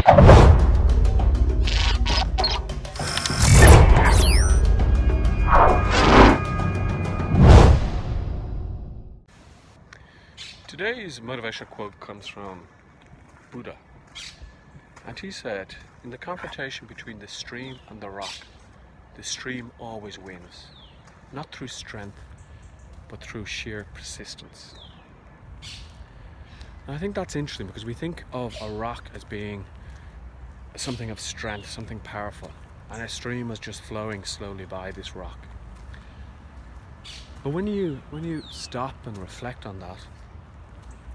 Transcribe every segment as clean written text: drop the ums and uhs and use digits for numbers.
Today's motivational quote comes from Buddha, and he said, in the confrontation between the stream and the rock, the stream always wins, not through strength, but through sheer persistence. And I think that's interesting because we think of a rock as being something of strength, something powerful, and a stream as just flowing slowly by this rock. But when you stop and reflect on that,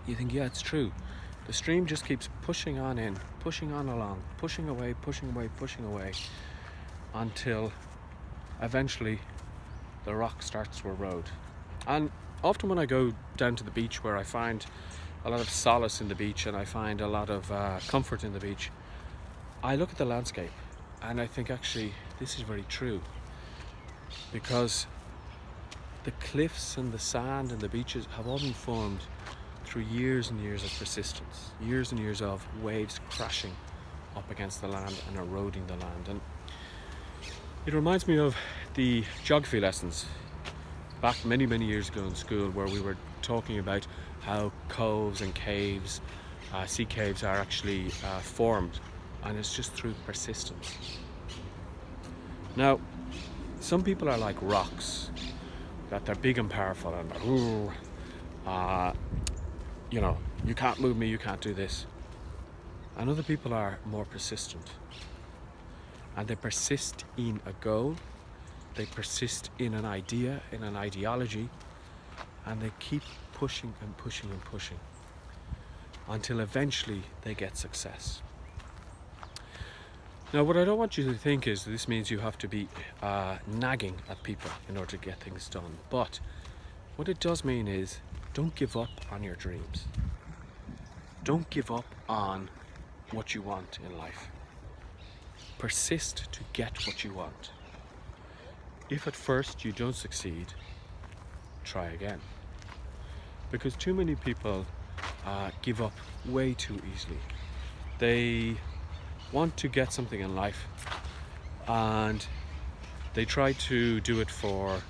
you think, yeah, it's true. The stream just keeps pushing on in, pushing on along, pushing away, until eventually the rock starts to erode. And often when I go down to the beach, where I find a lot of solace in the beach and I find a lot of comfort in the beach, I look at the landscape and I think, actually, this is very true, because the cliffs and the sand and the beaches have all been formed through years and years of persistence, years and years of waves crashing up against the land and eroding the land. And it reminds me of the geography lessons back many years ago in school, where we were talking about how coves and caves, sea caves, are actually formed, and it's just through persistence. Now, some people are like rocks, that they're big and powerful and you can't move me, you can't do this. And other people are more persistent, and they persist in a goal, they persist in an idea, in an ideology, and they keep pushing until eventually they get success. Now, what I don't want you to think is this means you have to be nagging at people in order to get things done. But what it does mean is, don't give up on your dreams. Don't give up on what you want in life. Persist to get what you want. If at first you don't succeed, try again. Because too many people give up way too easily. They want to get something in life and they try to do it for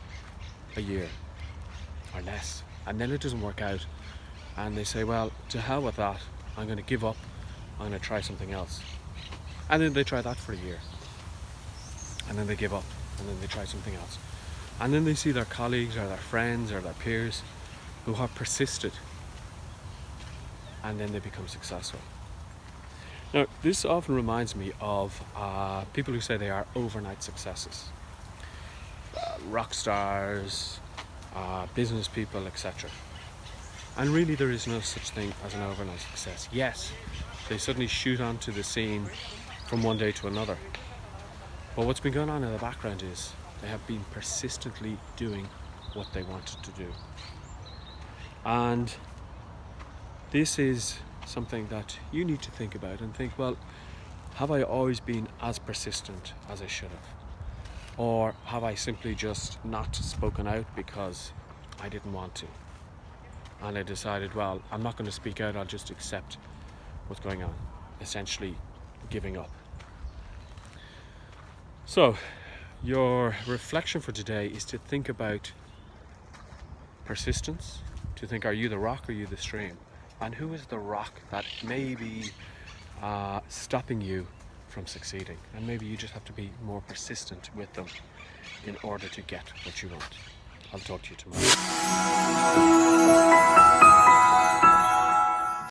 a year or less, and then it doesn't work out, and they say, well, to hell with that, I'm going to give up, I'm going to try something else. And then they try that for a year, and then they give up, and then they try something else, and then they see their colleagues or their friends or their peers who have persisted, and then they become successful. Now, this often reminds me of people who say they are overnight successes, rock stars, business people, etc. And really, there is no such thing as an overnight success. Yes, they suddenly shoot onto the scene from one day to another, but what's been going on in the background is they have been persistently doing what they wanted to do. And this is something that you need to think about and think, well, have I always been as persistent as I should have? Or have I simply just not spoken out because I didn't want to? And I decided, well, I'm not going to speak out, I'll just accept what's going on, essentially giving up. So, your reflection for today is to think about persistence, to think, are you the rock or are you the stream? And who is the rock that may be stopping you from succeeding? And maybe you just have to be more persistent with them in order to get what you want. I'll talk to you tomorrow.